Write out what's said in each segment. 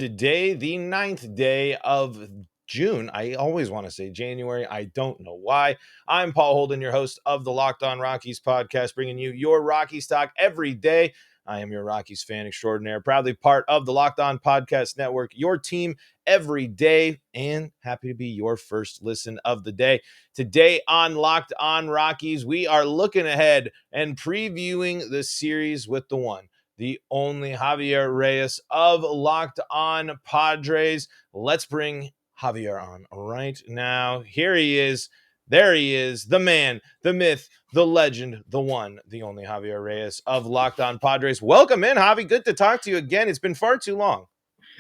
Today, the 9th day of June. I always want to say January. I don't know why. I'm Paul Holden, your host of the Locked On Rockies podcast, bringing you your Rockies talk every day. I am your Rockies fan extraordinaire, proudly part of the Locked On Podcast Network, your team every day, and happy to be your first listen of the day. Today on Locked On Rockies, we are looking ahead and previewing the series with the only Javier Reyes of Locked On Padres. Let's bring Javier on right now. Here he is. There he is, the man, the myth, the legend, the one, the only Javier Reyes of Locked On Padres. Welcome in, Javi. Good to talk to you again. It's been far too long.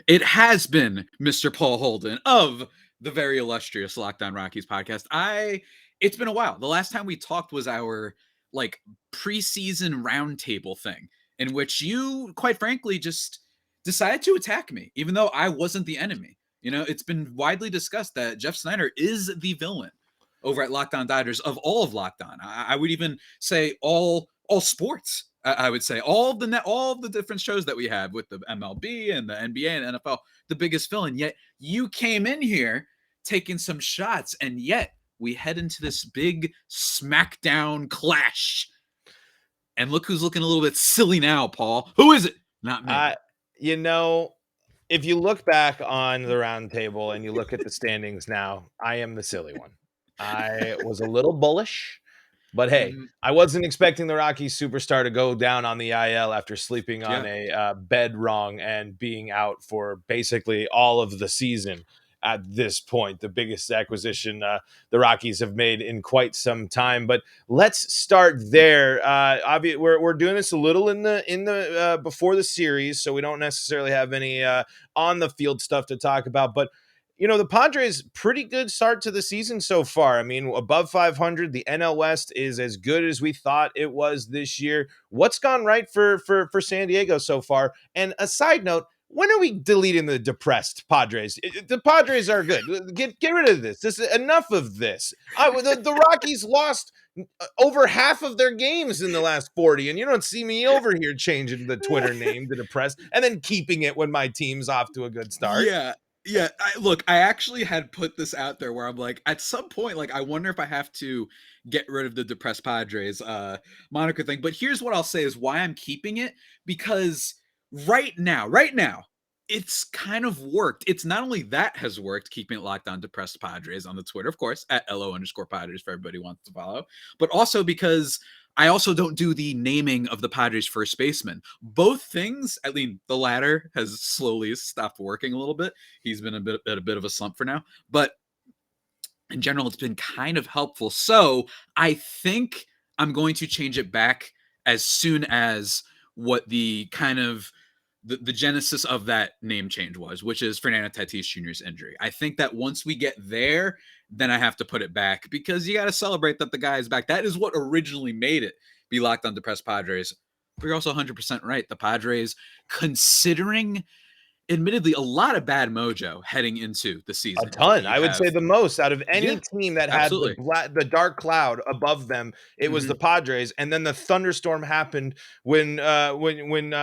It has been Mr. Paul Holden of the very illustrious Locked On Rockies podcast. It's been a while. The last time we talked was our preseason roundtable thing, in which you, quite frankly, just decided to attack me, even though I wasn't the enemy. You know, it's been widely discussed that Jeff Snyder is the villain over at Locked On Dodgers of all of Locked On. I would even say all sports. I would say all of the different shows that we have with the MLB and the NBA and NFL, the biggest villain. Yet you came in here taking some shots, and yet we head into this big SmackDown clash. And look who's looking a little bit silly now, Paul. Who is it? Not me. If you look back on the round table and you look at the standings now, I am the silly one. I was a little bullish, but hey, I wasn't expecting the Rockies superstar to go down on the IL after sleeping on a bed wrong and being out for basically all of the season. At this point, the biggest acquisition the Rockies have made in quite some time. But let's start there. Obviously, we're doing this a little in the before the series, so we don't necessarily have any on the field stuff to talk about. But the Padres, pretty good start to the season so far. I mean, above 500. The NL West is as good as we thought it was this year. What's gone right for San Diego so far? And a side note, when are we deleting the depressed Padres? The Padres are good. Get rid of this. Enough of this. The Rockies lost over half of their games in the last 40, and you don't see me over here changing the Twitter name to depressed and then keeping it when my team's off to a good start. Yeah. I actually had put this out there where I'm like, at some point, I wonder if I have to get rid of the depressed Padres moniker thing. But here's what I'll say is why I'm keeping it, because right now, it's kind of worked. It's not only that has worked, keeping it locked on depressed Padres on the Twitter, of course, at @LO_Padres for everybody who wants to follow, but also because I also don't do the naming of the Padres first baseman. Both things, I mean, the latter has slowly stopped working a little bit. He's been a bit of a slump for now, but in general, it's been kind of helpful. So I think I'm going to change it back as soon as what the kind of the genesis of that name change was, which is Fernando Tatis Jr.'s injury. I think that once we get there, then I have to put it back, because you got to celebrate that the guy is back. That is what originally made it be Locked On Depressed Padres. But you're also 100% right. The Padres, considering admittedly a lot of bad mojo heading into the season. A ton. I would say the most out of any team that had the dark cloud above them. It was the Padres, and then the thunderstorm happened when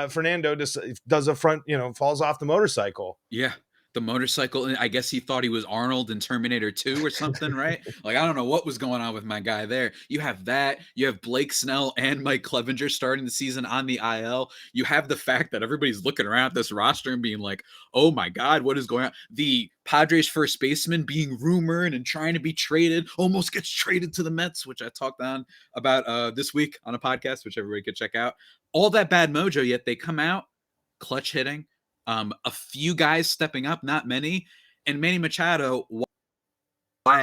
Fernando does a front, falls off the motorcycle. Yeah. The motorcycle, and I guess he thought he was Arnold in Terminator 2 or something, right? I don't know what was going on with my guy there. You have that. You have Blake Snell and Mike Clevenger starting the season on the IL. You have the fact that everybody's looking around at this roster and being like, oh my God, what is going on? The Padres first baseman being rumored and trying to be traded, almost gets traded to the Mets, which I talked on about this week on a podcast, which everybody could check out. All that bad mojo, yet they come out clutch hitting. A few guys stepping up, not many. And Manny Machado, why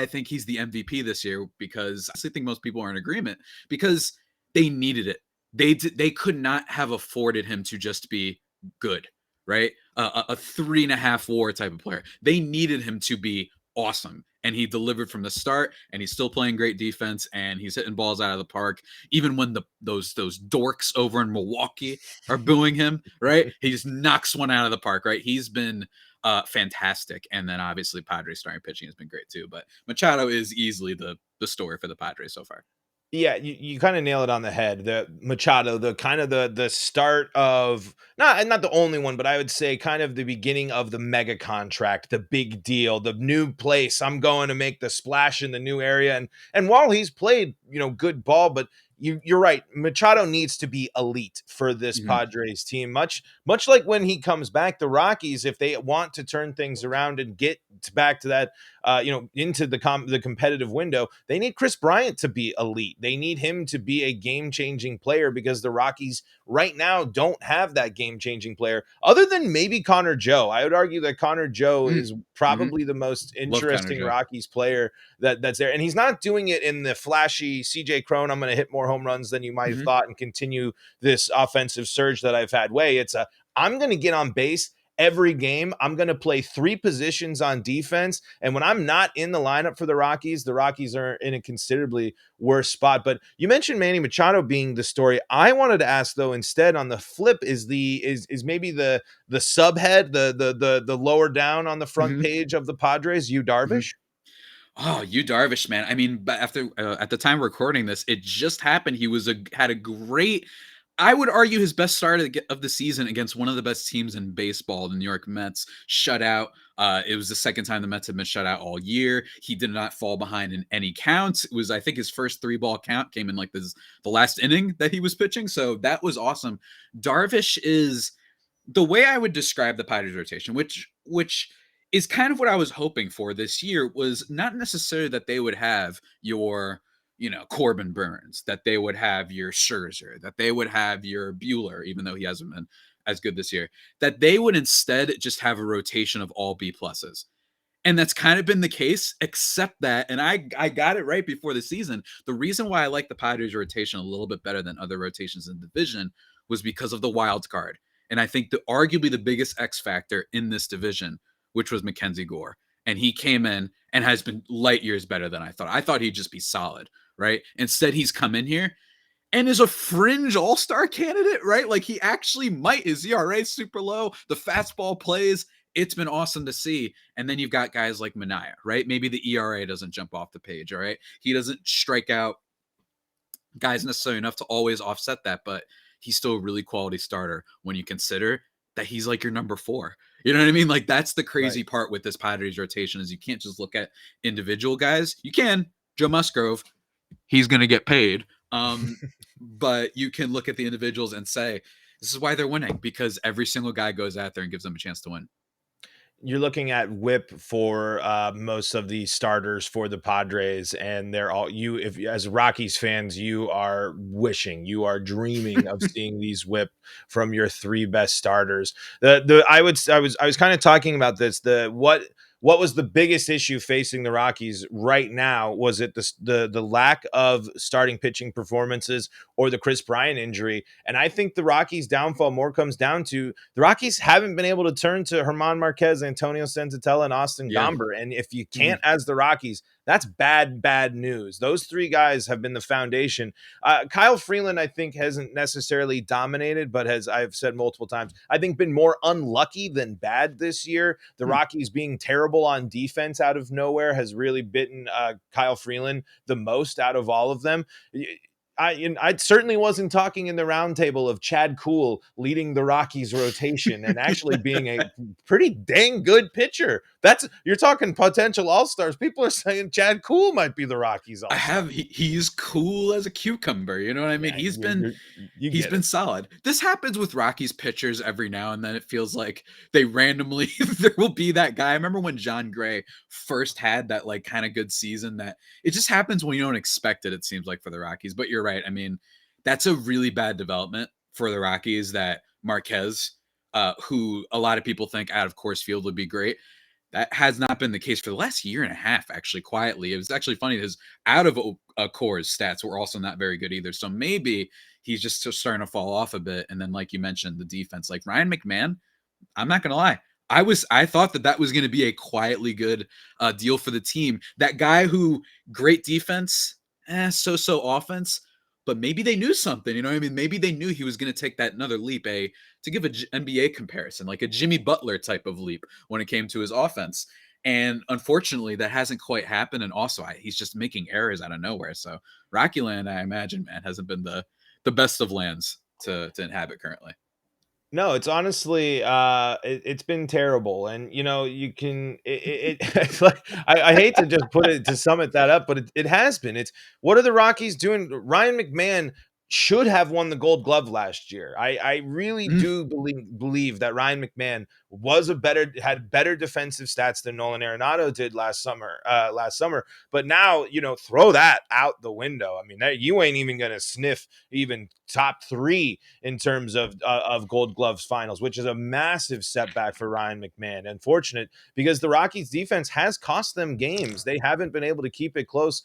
I think he's the MVP this year, because I think most people are in agreement, because they needed it. They could not have afforded him to just be good, right? A 3.5 WAR type of player. They needed him to be awesome. And he delivered from the start, and he's still playing great defense, and he's hitting balls out of the park, even when those dorks over in Milwaukee are booing him, right? He just knocks one out of the park, right? He's been fantastic. And then obviously Padres starting pitching has been great too. But Machado is easily the story for the Padres so far. Yeah, you kind of nail it on the head. The Machado, the kind of the start of not the only one, but I would say kind of the beginning of the mega contract, the big deal, the new place. I'm going to make the splash in the new area. And while he's played, good ball, but you're right. Machado needs to be elite for this Mhm. Padres team. Much like when he comes back, the Rockies, if they want to turn things around and get back to that into the competitive window, they need Chris Bryant to be elite. They need him to be a game-changing player because the Rockies right now don't have that game-changing player other than maybe Connor Joe. I would argue that Connor Joe Mm. is Mhm. probably the most Love Connor interesting Joe. Rockies player that's there. And he's not doing it in the flashy CJ Crone, I'm going to hit more home runs than you might have Mhm. thought and continue this offensive surge that I've had way. I'm going to get on base every game. I'm going to play 3 positions on defense. And when I'm not in the lineup for the Rockies are in a considerably worse spot. But you mentioned Manny Machado being the story. I wanted to ask though, instead on the flip is maybe the subhead, the lower down on the front Mhm. page of the Padres, Yu Mhm. Darvish. Oh, you Darvish, man. I mean, but after at the time recording this, it just happened. He had a great, I would argue, his best start of the season against one of the best teams in baseball, the New York Mets. Shutout. It was the second time the Mets had been shut out all year. He did not fall behind in any counts. It was, I think, his first 3-ball count came in like the last inning that he was pitching. So that was awesome. Darvish is the way I would describe the Padres rotation, which is kind of what I was hoping for this year, was not necessarily that they would have your, Corbin Burns, that they would have your Scherzer, that they would have your Bueller, even though he hasn't been as good this year, that they would instead just have a rotation of all B pluses. And that's kind of been the case, except that, and I got it right before the season. The reason why I like the Padres rotation a little bit better than other rotations in the division was because of the wild card. And I think arguably the biggest X factor in this division, which was MacKenzie Gore. And he came in and has been light years better than I thought. I thought he'd just be solid, right? Instead, he's come in here and is a fringe all-star candidate, right? Like he actually might. His ERA is super low. The fastball plays. It's been awesome to see. And then you've got guys like Mania, right? Maybe the ERA doesn't jump off the page, all right? He doesn't strike out guys necessarily enough to always offset that, but he's still a really quality starter when you consider that he's like your number 4. You know what I mean? Like that's the crazy Right. part with this Padres rotation is you can't just look at individual guys. You can. Joe Musgrove, he's going to get paid. But you can look at the individuals and say, this is why they're winning, because every single guy goes out there and gives them a chance to win. You're looking at whip for most of the starters for the Padres, and they're all if as Rockies fans, you are you are dreaming of seeing these whip from your 3 best starters. I was kind of talking about this. What was the biggest issue facing the Rockies right now? Was it the lack of starting pitching performances or the Chris Bryant injury? And I think the Rockies' downfall more comes down to the Rockies haven't been able to turn to German Marquez, Antonio Senzatella, and Austin Yeah. Gomber. And if you Mhm. can't, as the Rockies, that's bad news. Those 3 guys have been the foundation. Kyle Freeland, I think, hasn't necessarily dominated, but I've said multiple times, I think been more unlucky than bad this year. The Hmm. Rockies being terrible on defense out of nowhere has really bitten Kyle Freeland the most out of all of them. I certainly wasn't talking in the roundtable of Chad Kuhl leading the Rockies rotation and actually being a pretty dang good pitcher. You're talking potential all-stars. People are saying Chad Kuhl might be the Rockies all-star. He's cool as a cucumber. You know what I mean? Yeah, you He's get been it. solid. This happens with Rockies pitchers every now and then. It feels like they randomly there will be that guy. I remember when John Gray first had that like kind of good season that it just happens when you don't expect it, it seems like for the Rockies. But you're right. I mean, that's a really bad development for the Rockies that Marquez, who a lot of people think out of course field would be great. That has not been the case for the last year and a half, actually, quietly. It was actually funny. His out of core's stats were also not very good either. So maybe he's just starting to fall off a bit. And then, like you mentioned, the defense, like Ryan McMahon, I'm not going to lie. I thought that was going to be a quietly good deal for the team. That guy who great defense, so offense, but maybe they knew something. You know what I mean? Maybe they knew he was going to take that another leap, to give a NBA comparison, like a Jimmy Butler type of leap when it came to his offense. And unfortunately, that hasn't quite happened. And also, he's just making errors out of nowhere. So Rocky Land, I imagine, man, hasn't been the best of lands to inhabit currently. No, it's honestly, it's been terrible, and you can. It's like I hate to just put it to sum it that up, but it has been. It's what are the Rockies doing? Ryan McMahon should have won the Gold Glove last year. I really Mm, do believe that Ryan McMahon had better defensive stats than Nolan Arenado did last summer. But now throw that out the window. I mean, you ain't even gonna sniff even top 3 in terms of Gold Gloves finals, which is a massive setback for Ryan McMahon. Unfortunate because the Rockies defense has cost them games. They haven't been able to keep it close.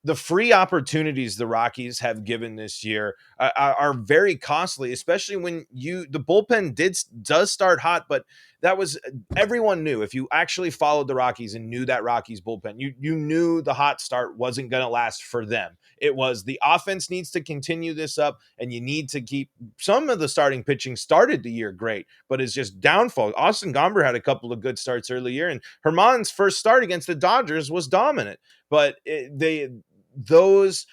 The free opportunities the Rockies have given this year are very costly, especially when the bullpen does start hot, but that was everyone knew. If you actually followed the Rockies and knew that Rockies bullpen, you knew the hot start wasn't going to last for them. It was the offense needs to continue this up, and you need to keep some of the starting pitching started the year great, but it's just downfall. Austin Gomber had a couple of good starts early year, and Herman's first start against the Dodgers was dominant, but those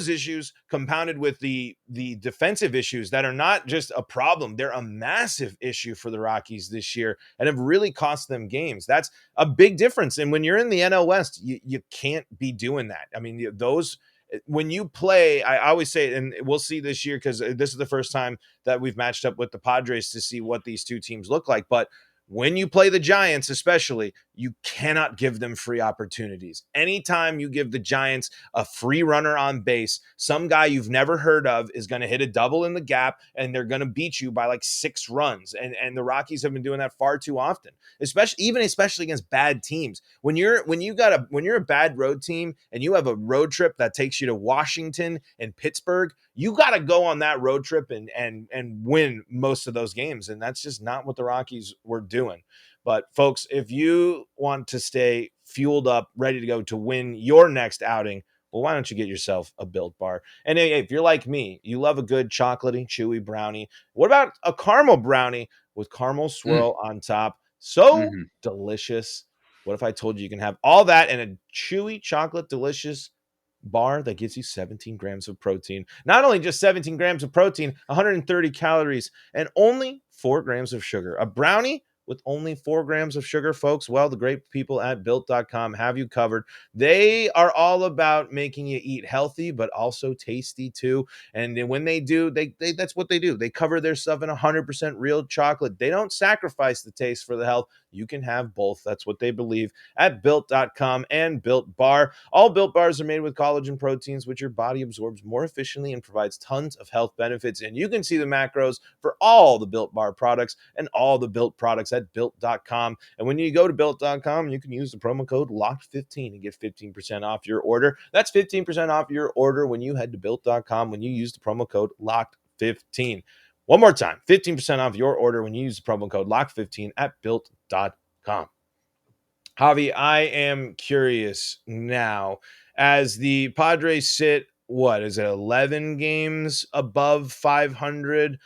issues compounded with the defensive issues that are not just a problem, they're a massive issue for the Rockies this year and have really cost them games. That's a big difference. And when you're in the NL West, you can't be doing that. I mean, when you play, I always say, and we'll see this year because this is the first time that we've matched up with the Padres to see what these two teams look like. But when you play the Giants, especially, you cannot give them free opportunities. Anytime you give the Giants a free runner on base, some guy you've never heard of is going to hit a double in the gap, and they're going to beat you by like 6 runs. And the Rockies have been doing that far too often, especially against bad teams. When you're a bad road team and you have a road trip that takes you to Washington and Pittsburgh, you got to go on that road trip and win most of those games. And that's just not what the Rockies were doing. But folks, if you want to stay fueled up, ready to go to win your next outing, well, why don't you get yourself a Built Bar? And hey, if you're like me, you love a good chocolatey, chewy brownie. What about a caramel brownie with caramel mm, swirl on top? So mm-hmm. delicious. What if I told you can have all that in a chewy, chocolate, delicious bar that gives you 17 grams of protein? Not only just 17 grams of protein, 130 calories, and only 4 grams of sugar. A brownie with only 4 grams of sugar, folks. Well, the great people at built.com have you covered. They are all about making you eat healthy, but also tasty too. And when they do, they that's what they do. They cover their stuff in 100% real chocolate. They don't sacrifice the taste for the health. You can have both. That's what they believe at built.com and Built Bar. All Built Bars are made with collagen proteins, which your body absorbs more efficiently and provides tons of health benefits. And you can see the macros for all the Built Bar products and all the Built products at built.com. And when you go to built.com, you can use the promo code LOCKED15 and get 15% off your order. That's 15% off your order when you head to built.com when you use the promo code LOCKED15. One more time, 15% off your order when you use the promo code LOCK15 at built.com. Javi, I am curious now, as the Padres sit, what is it, 11 games above 500?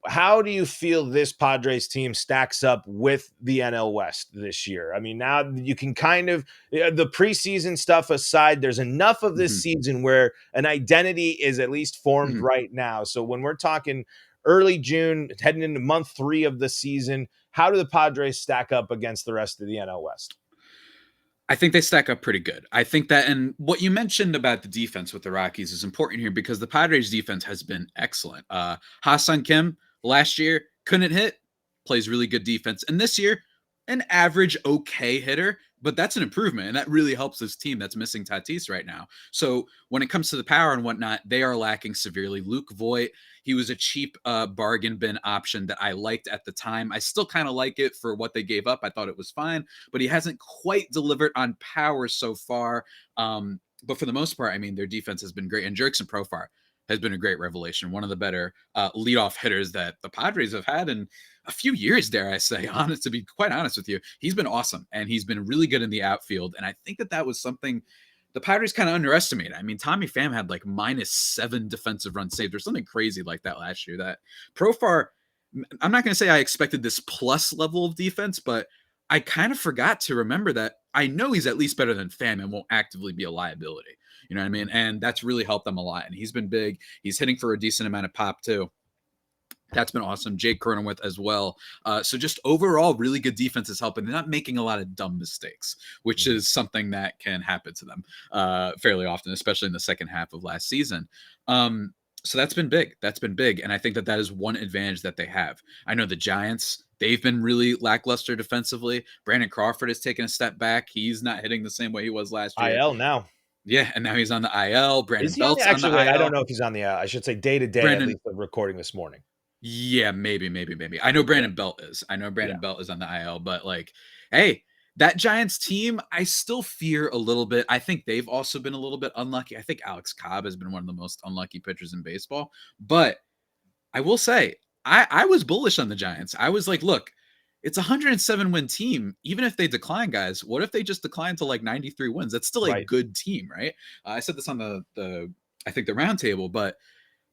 How do you feel this Padres team stacks up with the NL West this year? I mean, now you can kind of, the preseason stuff aside, there's enough of this Mm-hmm. season where an identity is at least formed Mm-hmm. right now. So when we're talking early June, heading into month 3 of the season, how do the Padres stack up against the rest of the NL West? I think they stack up pretty good. I think that, and what you mentioned about the defense with the Rockies is important here because the Padres defense has been excellent. Ha-Seong Kim last year couldn't hit, plays really good defense. And this year, an average okay hitter, but that's an improvement. And that really helps this team that's missing Tatis right now. So when it comes to the power and whatnot, they are lacking severely. Luke Voit, he was a cheap bargain bin option that I liked at the time. I still kind of like it for what they gave up. I thought it was fine, but he hasn't quite delivered on power so far. But for the most part, I mean, their defense has been great. And Jurickson Profar has been a great revelation. One of the better leadoff hitters that the Padres have had in a few years, dare I say, honest, to be quite honest with you. He's been awesome, and he's been really good in the outfield. And I think that was something the Padres kind of underestimated. I mean, Tommy Pham had like -7 defensive runs saved or something crazy like that last year. That Profar, I'm not going to say I expected this plus level of defense, but I kind of forgot to remember that I know he's at least better than Pham and won't actively be a liability. You know what I mean? And that's really helped them a lot. And he's been big. He's hitting for a decent amount of pop too. That's been awesome. Jake Cronenworth as well. So just overall, really good defense is helping. They're not making a lot of dumb mistakes, which is something that can happen to them fairly often, especially in the second half of last season. So that's been big. That's been big. And I think that that is one advantage that they have. I know the Giants, they've been really lackluster defensively. Brandon Crawford has taken a step back. He's not hitting the same way he was last year. IL now. Yeah, and now he's on the IL. Brandon Is he on Belt's the, on the actually, wait, IL. I don't know if he's on the, I should say day to day, at least of recording this morning. Yeah, maybe. I know Brandon Belt is. Belt is on the IL, but like, hey, that Giants team, I still fear a little bit. I think they've also been a little bit unlucky. I think Alex Cobb has been one of the most unlucky pitchers in baseball. But I will say, I was bullish on the Giants. I was like, look, it's a 107 win team. Even if they decline, guys, what if they just decline to like 93 wins? That's still a good team, right? I said this on the I think the roundtable, but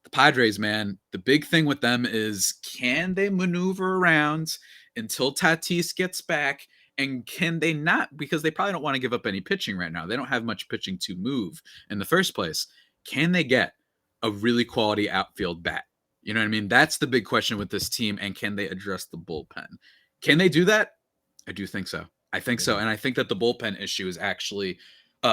the Padres, man, the big thing with them is, can they maneuver around until Tatis gets back? And can they not? Because they probably don't want to give up any pitching right now. They don't have much pitching to move in the first place. Can they get a really quality outfield bat? You know what I mean? That's the big question with this team. And can they address the bullpen? Can they do that? I do think so. I think so. And I think that the bullpen issue is actually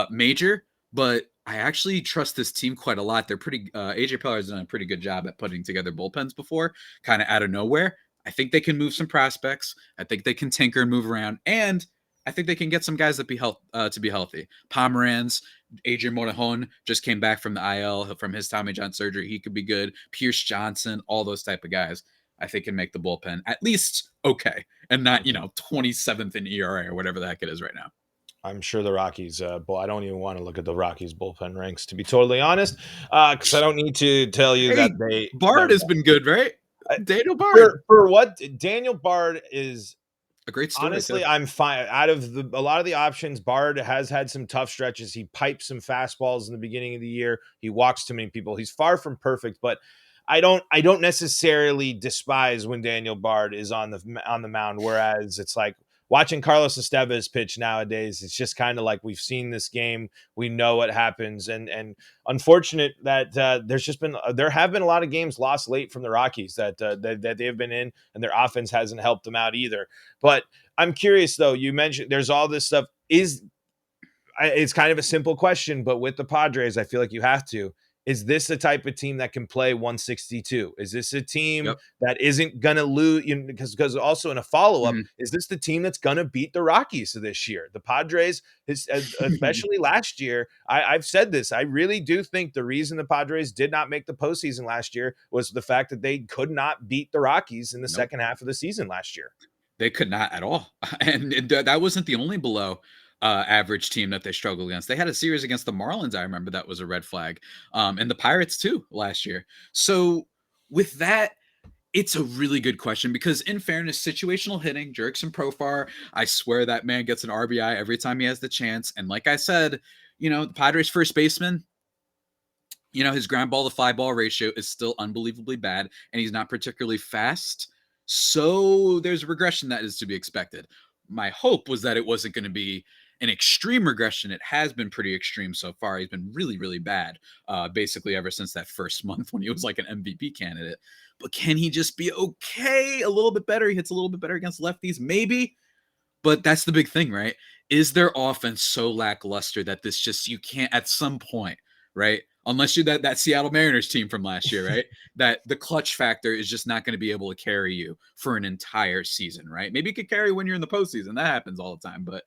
major, but I actually trust this team quite a lot. They're pretty, AJ Preller has done a pretty good job at putting together bullpens before, kind of out of nowhere. I think they can move some prospects. I think they can tinker and move around. And I think they can get some guys that to be healthy. Pomeranz, Adrian Morejon just came back from the IL from his Tommy John surgery. He could be good. Pierce Johnson, all those type of guys, I think can make the bullpen at least okay. And not, 27th in ERA or whatever the heck it is right now. I'm sure the Rockies, I don't even want to look at the Rockies bullpen ranks, to be totally honest, because I don't need to tell you that Bard has been good, right? Daniel Bard. For what? Daniel Bard is a great story. Honestly, too. I'm fine. Out of a lot of the options, Bard has had some tough stretches. He piped some fastballs in the beginning of the year. He walks too many people. He's far from perfect, but I don't necessarily despise when Daniel Bard is on the mound. Whereas it's like watching Carlos Estevez pitch nowadays, it's just kind of like, we've seen this game, we know what happens, and unfortunate that there have been a lot of games lost late from the Rockies that they have been in, and their offense hasn't helped them out either. But I'm curious though. You mentioned there's all this stuff. It's kind of a simple question, but with the Padres, I feel like you have to. Is this the type of team that can play 162? Is this a team that isn't going to lose? Because also in a follow-up, is this the team that's going to beat the Rockies this year? The Padres, especially last year, I've said this. I really do think the reason the Padres did not make the postseason last year was the fact that they could not beat the Rockies in the second half of the season last year. They could not at all. And that wasn't the only below average team that they struggled against. They had a series against the Marlins, I remember, that was a red flag. And the Pirates too last year. So with that, it's a really good question because, in fairness, situational hitting, Jurickson Profar, I swear that man gets an RBI every time he has the chance. And like I said, the Padres first baseman, his ground ball to fly ball ratio is still unbelievably bad, and he's not particularly fast. So there's a regression that is to be expected. My hope was that it wasn't going to be an extreme regression. It has been pretty extreme so far. He's been really, really bad, basically ever since that first month when he was like an MVP candidate. But can he just be okay? A little bit better. He hits a little bit better against lefties, maybe. But that's the big thing, right? Is their offense so lackluster that you can't at some point, right? Unless you're that Seattle Mariners team from last year, right? That the clutch factor is just not going to be able to carry you for an entire season, right? Maybe it could carry when you're in the postseason. That happens all the time, but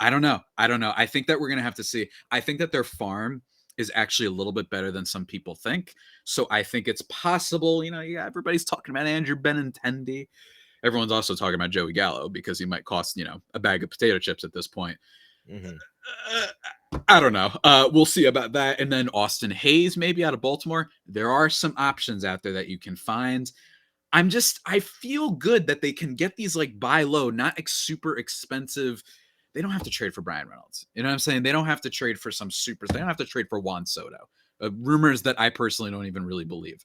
I don't know. I think that we're going to have to see. I think that their farm is actually a little bit better than some people think. So I think it's possible, everybody's talking about Andrew Benintendi. Everyone's also talking about Joey Gallo because he might cost, a bag of potato chips at this point. I don't know. We'll see about that. And then Austin Hayes, maybe out of Baltimore. There are some options out there that you can find. I feel good that they can get these like buy low, not super expensive. They don't have to trade for Brian Reynolds. You know what I'm saying? They don't have to trade for some supers. They don't have to trade for Juan Soto. Rumors that I personally don't even really believe.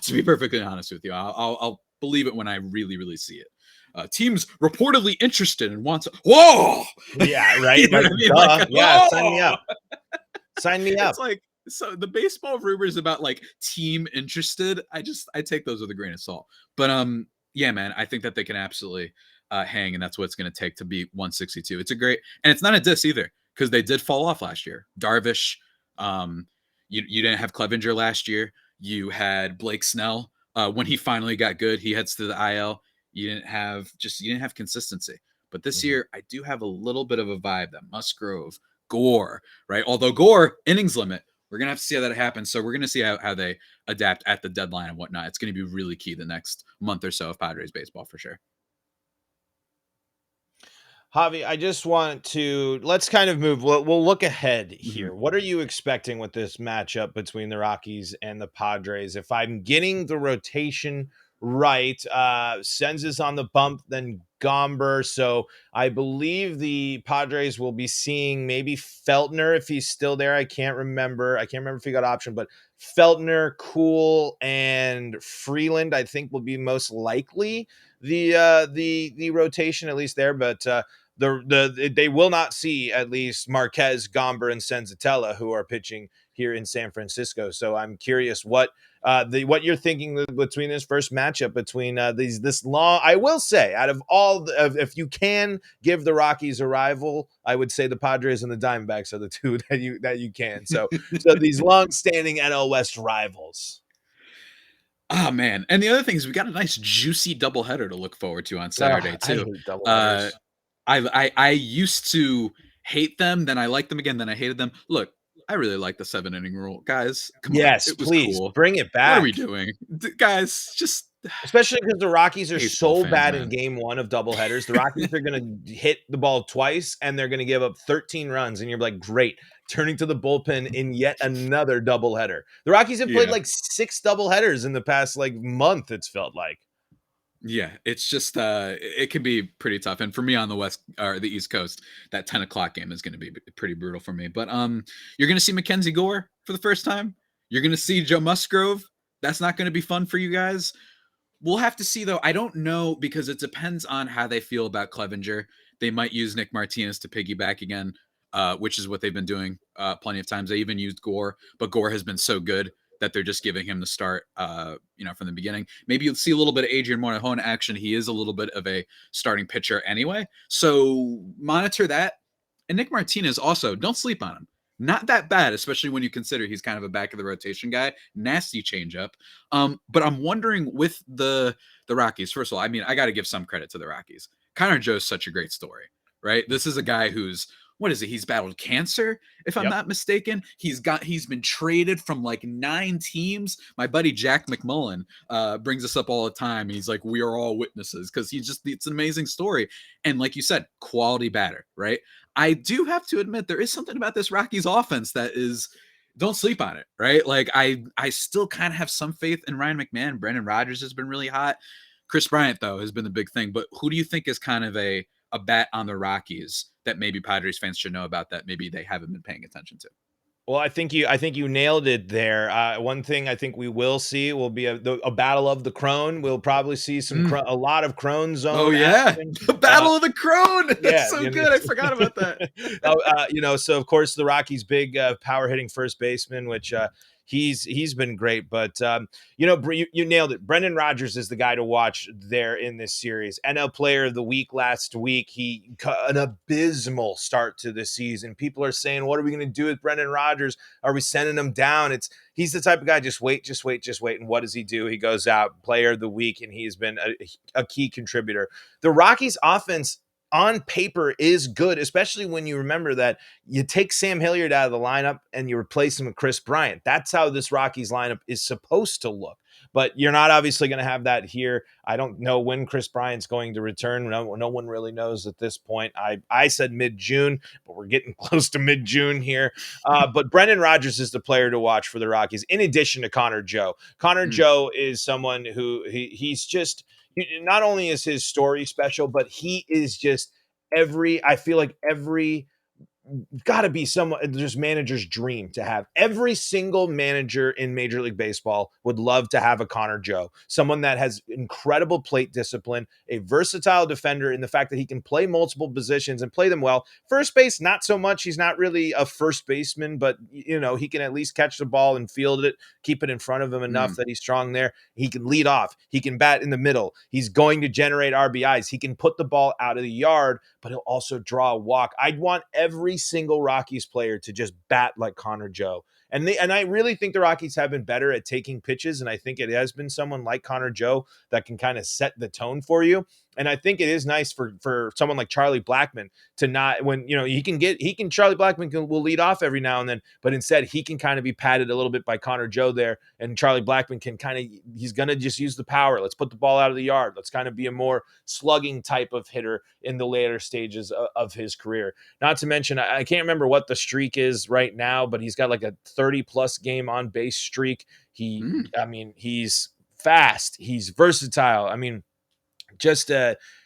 To be perfectly honest with you, I'll believe it when I really, really see it. teams reportedly interested and wants. Whoa, yeah, right. you know Like, what I mean? duh. Like, Yeah, sign me whoa. up. Sign me It's up. like, so the baseball rumors about like team interested, I take those with a grain of salt. But yeah, man, I think that they can absolutely hang, and that's what it's going to take to beat 162. It's a great, and it's not a diss either, because they did fall off last year. Darvish, you didn't have Clevenger last year. You had Blake Snell. When he finally got good, he heads to the IL. You didn't have consistency. But this year, I do have a little bit of a vibe that Musgrove, Gore, right? Although Gore, innings limit, we're going to have to see how that happens. So we're going to see how they adapt at the deadline and whatnot. It's going to be really key the next month or so of Padres baseball for sure. Javi, I just want to let's kind of move. We'll look ahead here. What are you expecting with this matchup between the Rockies and the Padres? If I'm getting the rotation right, Senz is on the bump, then Gomber. So I believe the Padres will be seeing maybe Feltner if he's still there. I can't remember. I can't remember if he got option, but Feltner, Cool, and Freeland, I think will be most likely the rotation, at least there. But they will not see at least Marquez, Gomber, and Senzatella, who are pitching here in San Francisco. So I'm curious what you're thinking between this first matchup between this long. I will say, out of all, if you can give the Rockies a rival, I would say the Padres and the Diamondbacks are the two that you can. So these long-standing NL West rivals. Oh man, and the other thing is we got a nice juicy doubleheader to look forward to on Saturday too. I hate doubleheaders. I used to hate them, then I liked them again, then I hated them. Look, I really like the 7-inning rule, guys. Come on, Yes, it was please cool. bring it back. What are we doing, guys? Just especially because the Rockies are baseball so fans, bad man. in game one of doubleheaders. The Rockies are going to hit the ball twice and they're going to give up 13 runs. And you're like, great, turning to the bullpen in yet another doubleheader. The Rockies have played like 6 doubleheaders in the past like month, it's felt like. Yeah, it's just it can be pretty tough. And for me on the West or the East Coast, that 10 o'clock game is going to be pretty brutal for me. But you're going to see MacKenzie Gore for the first time. You're going to see Joe Musgrove. That's not going to be fun for you guys. We'll have to see, though. I don't know, because it depends on how they feel about Clevenger. They might use Nick Martinez to piggyback again, which is what they've been doing plenty of times. They even used Gore, but Gore has been so good that they're just giving him the start, from the beginning. Maybe you'll see a little bit of Adrian Morejon action. He is a little bit of a starting pitcher anyway. So monitor that. And Nick Martinez also, don't sleep on him. Not that bad, especially when you consider he's kind of a back of the rotation guy. Nasty changeup. But I'm wondering with the Rockies, first of all, I mean, I got to give some credit to the Rockies. Connor Joe's such a great story, right? This is a guy who's, what is it? He's battled cancer, if I'm not mistaken. He's been traded from like 9 teams. My buddy Jack McMullen brings us up all the time. And he's like, we are all witnesses, because it's an amazing story. And like you said, quality batter, right? I do have to admit there is something about this Rockies offense that is, don't sleep on it, right? Like I still kind of have some faith in Ryan McMahon. Brennan Rogers has been really hot. Chris Bryant, though, has been the big thing. But who do you think is kind of a bat on the Rockies that maybe Padres fans should know about that maybe they haven't been paying attention to? Well, I think you nailed it there. One thing I think we will see will be a battle of the Crone. We'll probably see a lot of Crone zone. Oh yeah, action. the battle of the Crone. That's yeah, so good. I forgot about that. So of course the Rockies' big power hitting first baseman, which he's been great. But you nailed it. Brennan Rogers is the guy to watch there in this series. NL Player of the Week last week. He an abysmal start to the season. People are saying, "What are we going to do with Brennan Rogers? Are we sending him down?" He's the type of guy, just wait. And what does he do? He goes out, Player of the Week, and he's been a key contributor. The Rockies' offense on paper is good, especially when you remember that you take Sam Hilliard out of the lineup and you replace him with Chris Bryant. That's how this Rockies lineup is supposed to look. But you're not obviously going to have that here. I don't know when Chris Bryant's going to return. No one really knows at this point. I said mid-June, but we're getting close to mid-June here. But Brennan Rogers is the player to watch for the Rockies, in addition to Connor Joe. Connor Joe is someone who he's just – not only is his story special, but he is just I feel like every got to be someone, just manager's dream to have. Every single manager in Major League Baseball would love to have a Connor Joe, someone that has incredible plate discipline, a versatile defender in the fact that he can play multiple positions and play them well. First base, not so much. He's not really a first baseman, but he can at least catch the ball and field it, keep it in front of him enough that he's strong there. He can lead off. He can bat in the middle. He's going to generate RBIs. He can put the ball out of the yard, but he'll also draw a walk. I'd want every single Rockies player to just bat like Connor Joe. And I really think the Rockies have been better at taking pitches, and I think it has been someone like Connor Joe that can kind of set the tone for you. And I think it is nice for someone like Charlie Blackmon to not, when Charlie Blackmon will lead off every now and then, but instead he can kind of be patted a little bit by Connor Joe there, and Charlie Blackmon can he's going to just use the power. Let's put the ball out of the yard. Let's kind of be a more slugging type of hitter in the later stages of his career. Not to mention, I can't remember what the streak is right now, but he's got like a 30-plus game on base streak. He's fast. He's versatile.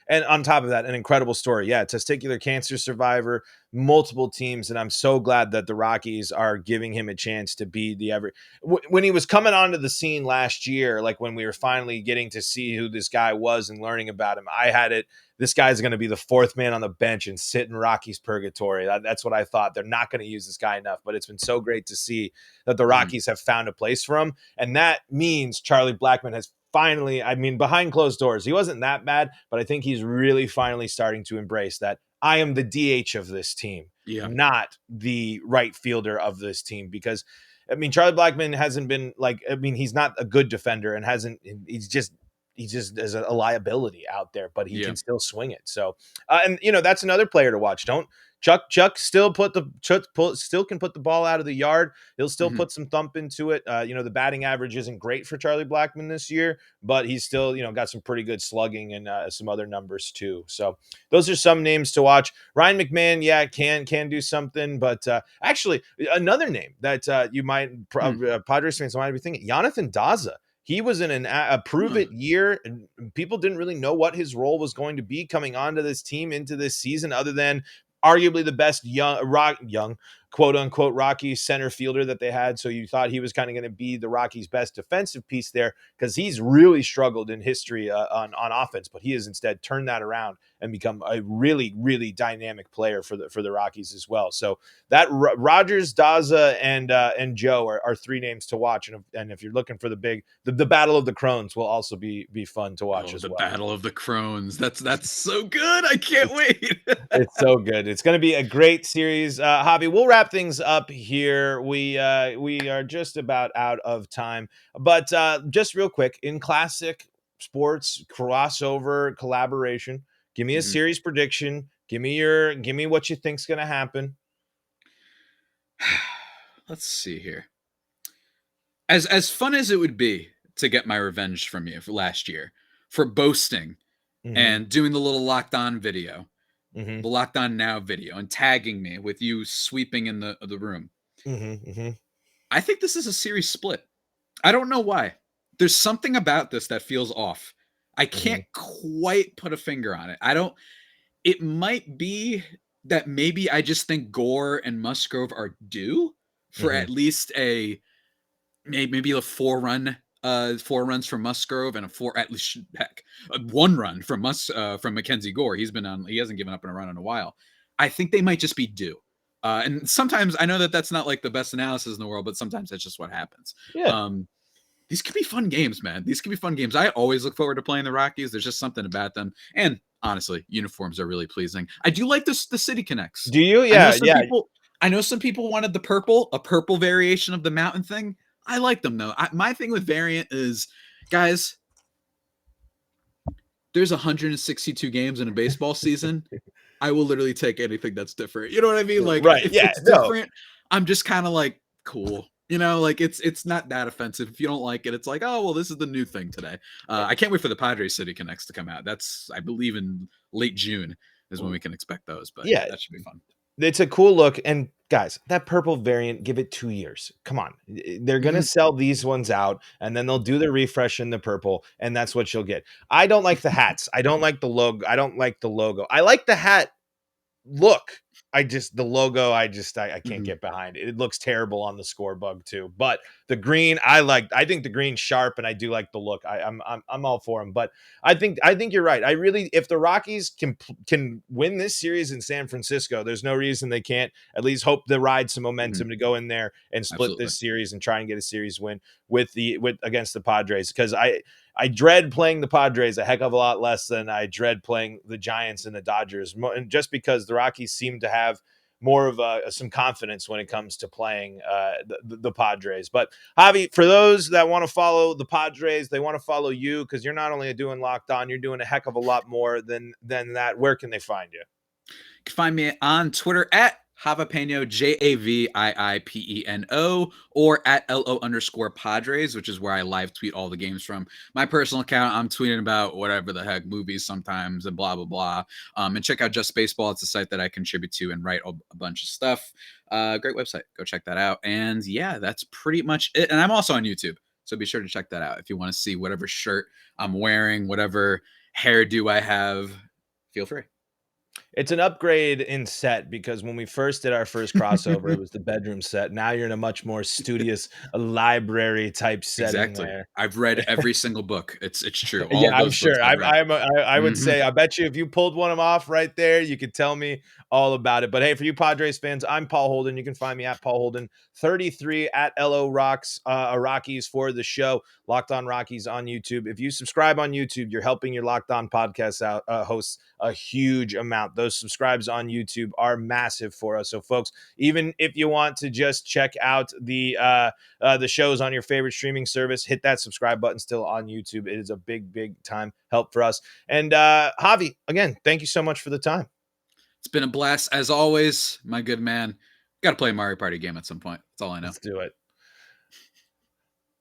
And on top of that, an incredible story. Yeah, testicular cancer survivor, multiple teams, and I'm so glad that the Rockies are giving him a chance to be when he was coming onto the scene last year, like when we were finally getting to see who this guy was and learning about him, I had it. This guy's going to be the fourth man on the bench and sit in Rockies purgatory. That's what I thought. They're not going to use this guy enough, but it's been so great to see that the Rockies have found a place for him. And that means Charlie Blackmon has finally, behind closed doors, he wasn't that bad, but I think he's really finally starting to embrace that I am the DH of this team, not the right fielder of this team. Because, Charlie Blackmon hasn't been he's not a good defender and he's just as a liability out there, but he can still swing it. So, that's another player to watch. Chuck still can put the ball out of the yard. He'll still put some thump into it. The batting average isn't great for Charlie Blackmon this year, but he's still, got some pretty good slugging and some other numbers too. So those are some names to watch. Ryan McMahon, can do something, but actually another name that you might Padres fans might be thinking, Jonathan Dazza. He was in a prove-it year, and people didn't really know what his role was going to be coming onto this team into this season, other than arguably the best young quote-unquote Rockies center fielder that they had. So you thought he was kind of going to be the Rockies' best defensive piece there, because he's really struggled in history on offense, but he has instead turned that around and become a really, really dynamic player for the Rockies as well. So that Rogers, Dazza, and Joe are three names to watch. And if you're looking for the Battle of the Crones will also be fun to watch as well. The Battle of the Crones. That's so good. I can't wait. It's so good. It's going to be a great series. Javi, we'll wrap things up here. We are just about out of time, but just real quick, in classic sports crossover collaboration, give me a series prediction. Give me what you think's going to happen. Let's see here. As fun as it would be to get my revenge from you for last year for boasting and doing the little Locked On video, the Locked On Now video, and tagging me with you sweeping in the room. I think this is a series split. I don't know why. There's something about this that feels off. I can't quite put a finger on it. It might be that maybe I just think Gore and Musgrove are due for at least maybe a 4 runs from Musgrove and one run from MacKenzie Gore. He hasn't given up on a run in a while. I think they might just be due. And sometimes I know that's not like the best analysis in the world, but sometimes that's just what happens. Yeah. These could be fun games, man. These could be fun games. I always look forward to playing the Rockies. There's just something about them. And honestly, uniforms are really pleasing. I do like the City Connects. Do you? Yeah. I know some people wanted a purple variation of the mountain thing. I like them though. My thing with variant is, guys, there's 162 games in a baseball season. I will literally take anything that's different. You know what I mean? Like, right. If it's different, I'm just kind of like, cool. Like it's not that offensive. If you don't like it, it's like, oh, well, this is the new thing today. I can't wait for the Padres City Connects to come out. That's, I believe, in late June is when we can expect those. But yeah, that should be fun. It's a cool look. And guys, that purple variant, give it 2 years. Come on. They're going to sell these ones out, and then they'll do the refresh in the purple, and that's what you'll get. I don't like the hats. I don't like the logo. I like the hat look. the logo, I can't get behind it. It looks terrible on the score bug too. But the green, I think the green's sharp, and I do like the look. I'm all for them. But I think you're right. I really, if the Rockies can win this series in San Francisco, there's no reason they can't at least hope to ride some momentum to go in there and split this series and try and get a series win with against the Padres, because I dread playing the Padres a heck of a lot less than I dread playing the Giants and the Dodgers, and just because the Rockies seem to have more of some confidence when it comes to playing the Padres. But Javi, for those that want to follow the Padres, they want to follow you because you're not only doing Locked On, you're doing a heck of a lot more than that. Where can they find you? You can find me on Twitter at Javipeno, JAVIIPENO, or at LO_Padres, which is where I live tweet all the games from. My personal account, I'm tweeting about whatever the heck, movies sometimes and blah, blah, blah. And check out Just Baseball. It's a site that I contribute to and write a bunch of stuff. Great website. Go check that out. And yeah, that's pretty much it. And I'm also on YouTube, so be sure to check that out if you want to see whatever shirt I'm wearing, whatever hairdo I have. Feel free. It's an upgrade in set, because when we first did our first crossover, it was the bedroom set. Now you're in a much more studious library type setting. Exactly. There. I've read every single book. It's true. All I'm sure. I would say, I bet you if you pulled one of them off right there, you could tell me all about it. But hey, for you Padres fans, I'm Paul Holden. You can find me at Paul Holden 33 at LO Rockies for the show Locked On Rockies on YouTube. If you subscribe on YouTube, you're helping your Locked On podcast hosts a huge amount. Those subscribes on YouTube are massive for us. So folks, even if you want to just check out the shows on your favorite streaming service, hit that subscribe button still on YouTube. It is a big time help for us. And Javi, again, thank you so much for the time. It's been a blast as always, my good man. Got to play a Mario Party game at some point. That's all I know. Let's do it.